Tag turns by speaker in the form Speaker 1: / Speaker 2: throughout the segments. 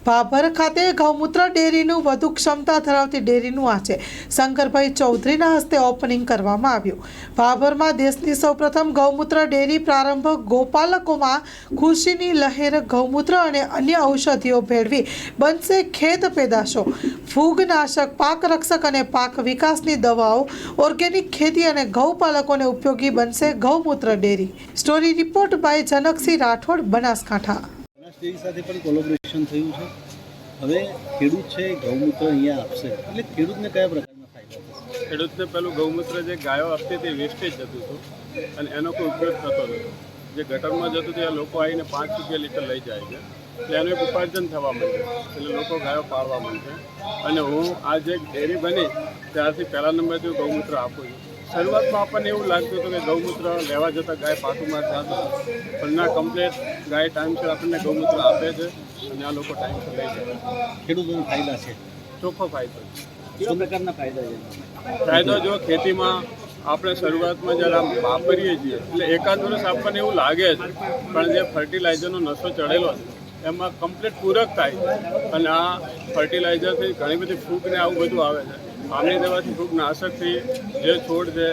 Speaker 1: ભાભર ખાતે ગૌમૂત્ર ડેરીનું વધુ ક્ષમતા ધરાવતી ડેરીનું આજે શંકરભાઈ ચૌધરીના હસ્તે ઓપનિંગ કરવામાં આવ્યું। ભાભરમાં દેશની સૌપ્રથમ ગૌમૂત્ર ડેરી પ્રારંભ ગોપાલકોમાં ખુશીની લહેર। ગૌમૂત્ર અને અન્ય ઔષધિઓ ભેળવી બનશે ખેત પેદાશો, ફૂગનાશક, પાક રક્ષક અને પાક વિકાસની દવાઓ। ઓર્ગેનિક ખેતી અને ગૌપાલકોને ઉપયોગી બનશે ગૌમૂત્ર dairy. Story report by Janaksinh Rathod, Banaskantha.
Speaker 2: Dairy સાથે પણ કોલેબોરેશન થયું છે। હવે ખેડૂત છે ગૌમૂત્ર અહીંયા આપશે એટલે ખેડૂતને કયા પ્રકારના ફાયદા થશે?
Speaker 3: ખેડૂતને પેલું ગૌમૂત્ર જે ગાયો આપતી હતી વેસ્ટેજ જતું હતું અને એનો કોઈ ઉપયોગ થતો નથી। જે ગટરમાં જતું હતું એ લોકો આવીને 5 રૂપિયા લીટર લઈ જાય છે, એટલે એનું એક ઉપાર્જન થવા માંડે, એટલે લોકો ગાયો પાળવા માંડે। અને હું આ જે ડેરી બની ત્યારથી પહેલા નંબરથી હું ગૌમૂત્ર આપું છું। શરૂઆતમાં આપણને એવું લાગતું હતું કે ગૌમૂત્ર લેવા જતાં ગાય પાટુમાં થતું, પણ ના, કમ્પ્લેટ ગાય ટાઈમસર આપણને ગૌમૂત્ર આપે છે અને આ લોકો ટાઈમસર લઈ જાય।
Speaker 2: ખેડૂતોને ફાયદા છે,
Speaker 3: ચોખ્ખો ફાયદો છે।
Speaker 2: કેવા પ્રકારના ફાયદા છે?
Speaker 3: ફાયદો જો ખેતીમાં આપણે શરૂઆતમાં જ્યારે આમ વાપરીએ છીએ એટલે એકાદ વર્ષ આપણને એવું લાગે છે, પણ જે ફર્ટિલાઇઝરનો નશો ચડેલો છે એમાં કમ્પ્લીટ પૂરક થાય છે। અને આ ફર્ટિલાઇઝરથી ઘણી બધી ફૂગને આવું બધું આવે છે। આમની દવાથી ફૂગનાશકથી જે છોડ છે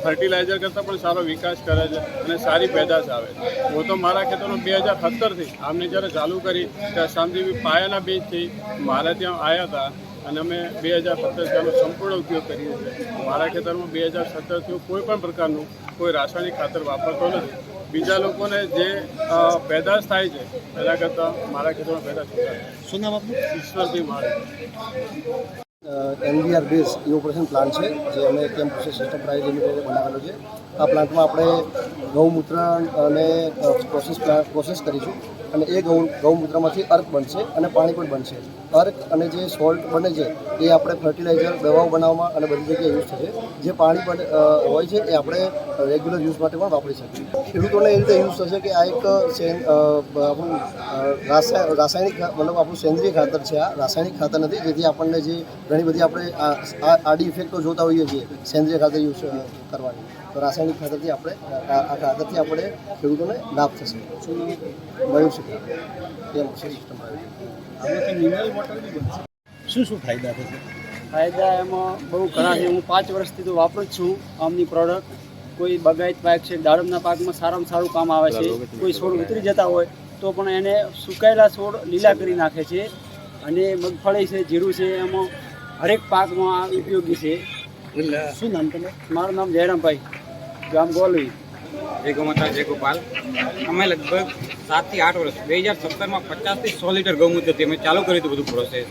Speaker 3: ફર્ટિલાઇઝર કરતાં પણ સારો વિકાસ કરે છે અને સારી પેદાશ આવે છે। હું તો મારા ખેતરમાં 2017થી આમને જ્યારે ચાલુ કરી ત્યાં શાંતિવી પાયાના બીજથી મારે ત્યાં આવ્યા હતા અને અમે 2017 ત્યાંનો સંપૂર્ણ ઉપયોગ કરીએ છીએ। મારા ખેતરમાં 2017થી કોઈ પણ પ્રકારનું કોઈ રાસાયણિક ખાતર વાપરતો નથી। બીજા લોકોને જે પેદાશ થાય છે એના કરતાં મારા ખેતરમાં પેદાશ થાય છે।
Speaker 2: શું નામ આપનું?
Speaker 3: ઈશ્વરભાઈ મારે
Speaker 4: NVR બેઝ એ ઓપરેશન પ્લાન્ટ છે જે અમે કેમ પ્રોસેસ સિસ્ટમ પ્રાઇવેટ લિમિટેડે બનાવેલો છે। આ પ્લાન્ટમાં આપણે ગૌમૂત્ર અને પ્રોસેસ કરીશું અને એ ગૌમૂત્રમાંથી અર્ક બનશે અને પાણી પણ બનશે। અર્ક અને જે સોલ્ટ બને છે એ આપણે ફર્ટિલાઇઝર, દવાઓ બનાવવામાં અને બધી જગ્યાએ યુઝ થશે। જે પાણી પણ હોય છે એ આપણે રેગ્યુલર યુઝ માટે પણ વાપરી શકીએ। ખેડૂતોને એ રીતે યુઝ થશે કે આ એક આપણું રાસાયણિક મતલબ આપણું સેન્દ્રિય ખાતર છે। આ રાસાયણિક ખાતર નથી, જેથી આપણને જે ઘણી બધી આપણે આડી ઇફેક્ટો જોતા હોઈએ છીએ સેન્દ્રિય ખાતર યુઝ કરવાની, તો રાસાયણિક ખાતરથી આપણે આ ખાતરથી આપણે ખેડૂતોને લાભ થશે। મયુર છે કેમ સિસ્ટમ
Speaker 2: આમાંથી મિનરલ વોટર બી બનશે। શું શું ફાયદા થશે?
Speaker 5: ફાયદા એમાં બહુ ઘણા છે। હું 5 વર્ષથી તો વાપરું જ છું આમની પ્રોડક્ટ। કોઈ બગાયત પાક છે, દાડમના પાકમાં સારામાં સારું કામ આવે છે। કોઈ છોડ ઉતરી જતા હોય તો પણ એને સુકાયેલા છોડ લીલા કરી નાખે છે। અને મગફળી છે, જીરું છે, એમાં હરેક પાકમાં આ ઉપયોગી છે।
Speaker 2: શું નામ તમે?
Speaker 5: મારું નામ જયરામભાઈ, ગામ ગોલવી।
Speaker 6: જય ગૌમાતા, જય ગોપાલ। અમે લગભગ 7 થી 8 વર્ષ 2017માં 50 થી 100 લીટર ગૌમૂત્રથી અમે ચાલુ કર્યું હતું બધું પ્રોસેસ।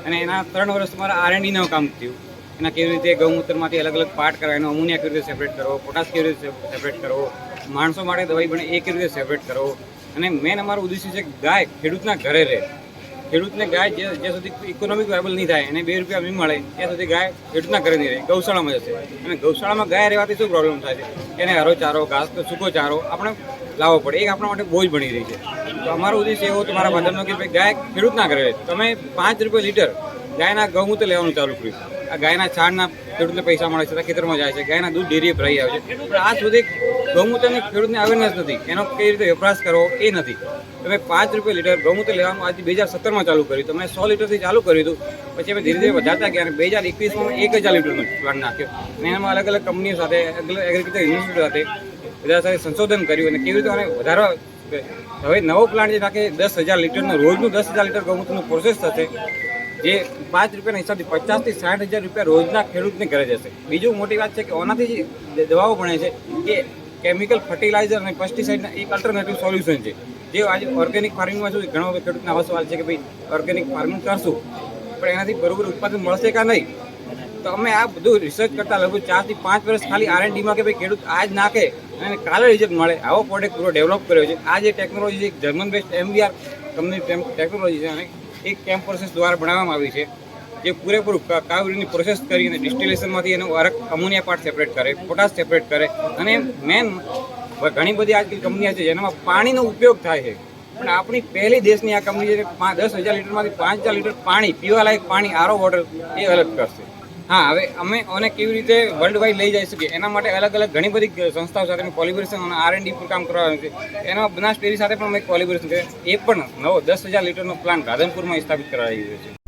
Speaker 6: અને એના 3 વર્ષ મારા R&Dનું કામ થયું। એના કેવી રીતે ગૌમૂત્રમાંથી અલગ અલગ પાર્ટ કરવા, એનો અમોનિયા કેવી રીતે સેપરેટ કરવો, પોટાશ કેવી રીતે સેપરેટ કરવો, માણસો માટે દવાઈ બને એ કેવી રીતે સેપરેટ કરવો। અને મેન અમારું ઉદ્દેશ્ય છે ગાય ખેડૂતના ઘરે રહે। ખેડૂતને ગાય જ્યાં સુધી ઇકોનોમિક વાયબલ નહીં થાય, એને 2 રૂપિયા નહીં મળે ત્યાં સુધી ગાય ખેડૂતના ઘરે નહીં રહે, ગૌશાળામાં જશે। અને ગૌશાળામાં ગાય રહેવાથી શું પ્રોબ્લેમ થાય છે? એને હરો ચારો, ઘાસ, સૂકો ચારો આપણે લાવવો પડે, એ આપણા માટે બોજ બની રહી છે। તો અમારો ઉદ્દેશ્ય એવો હતો મારા મદદનો કે ભાઈ ગાય ખેડૂતના ઘરે રહે। તમે 5 રૂપિયા લીટર ગાયના ગૌમૂત્ર લેવાનું ચાલુ કર્યું। આ ગાયના છાણના ખેડૂતને પૈસા મળે છે, ખેતરમાં જાય છે, ગાયના દૂધ ડેરીએ ભરાઈ આવે છે, પણ આ સુધી ગૌમૂત્રની ખેડૂતને અવેરનેસ નથી, એનો કઈ રીતે વપરાશ કરવો એ નથી। તમે 5 રૂપિયા લીટર ગૌમૂત્ર લેવાનું આજથી 2017માં ચાલુ કર્યું। તમે 100 લીટરથી ચાલુ કર્યું હતું, પછી અમે ધીરે ધીરે વધારતા ગયા અને 2021માં 1000 લીટરનો પ્લાન્ટ નાખ્યો। અને એમાં અલગ અલગ કંપનીઓ સાથે, એગ્રીકલ્ચર યુનિવર્સિટી સાથે બધા સાથે સંશોધન કર્યું અને કેવી રીતે આને વધારવા। હવે નવો પ્લાન્ટ જે નાખે 10,000 લીટરનો રોજનું 10,000 લીટર ગૌમૂત્રનું પ્રોસેસ થશે, જે 5 રૂપિયાના હિસાબથી 50,000 થી 60,000 રૂપિયા રોજના ખેડૂતને ઘરે જશે। બીજું મોટી વાત છે કે આનાથી જે દવાઓ બને છે એ કેમિકલ ફર્ટિલાઇઝર અને પેસ્ટિસાઇડના એક અલ્ટરનેટિવ સોલ્યુશન છે। જે આજે ઓર્ગેનિક ફાર્મિંગમાં શું ઘણો ખેડૂતને આવો સવાલ છે કે ભાઈ ઓર્ગેનિક ફાર્મિંગ કરશું પણ એનાથી બરોબર ઉત્પાદન મળશે કે નહીં? તો અમે આ બધું રિસર્ચ કરતાં લગભગ 4 થી 5 વર્ષ ખાલી R&Dમાં કે ભાઈ ખેડૂત આજ નાખે અને કાલે રિઝલ્ટ મળે આવો પ્રોડક્ટ પૂરો ડેવલપ કર્યો છે। આ જે ટેકનોલોજી છે, German based NVR company technology છે અને એક કેમ્પ પ્રોસેસ દ્વારા બનાવવામાં આવી છે, જે પૂરેપૂરું કાવરીની પ્રોસેસ કરી અને ડિસ્ટિલેશનમાંથી એનો અમોનિયા પાર્ટ સેપરેટ કરે, પોટાશ સેપરેટ કરે। અને મેન ઘણી બધી આજકાલ કંપનીઓ છે જેનામાં પાણીનો ઉપયોગ થાય છે, પણ આપણી પહેલી દેશની આ કંપની છે 10,000 લીટરમાંથી 5,000 લીટર પાણી, પીવાલાયક પાણી, આરો વોટર એ અલગ કરશે। હા, હવે અમે ઓને કેવી રીતે વર્લ્ડ વાઇડ લઈ જઈ શકીએ એના માટે અલગ અલગ ઘણી બધી સંસ્થાઓ સાથે કોલિબ્રેશન અને R&D પર કામ કરવાનું છે. એના બનાસ ડેરી સાથે પણ અમે કોલિબ્રેશન કરીએ. એ પણ નવો 10,000 લીટરનો પ્લાન્ટ રાધનપુરમાં સ્થાપિત કરાવી રહ્યો છે.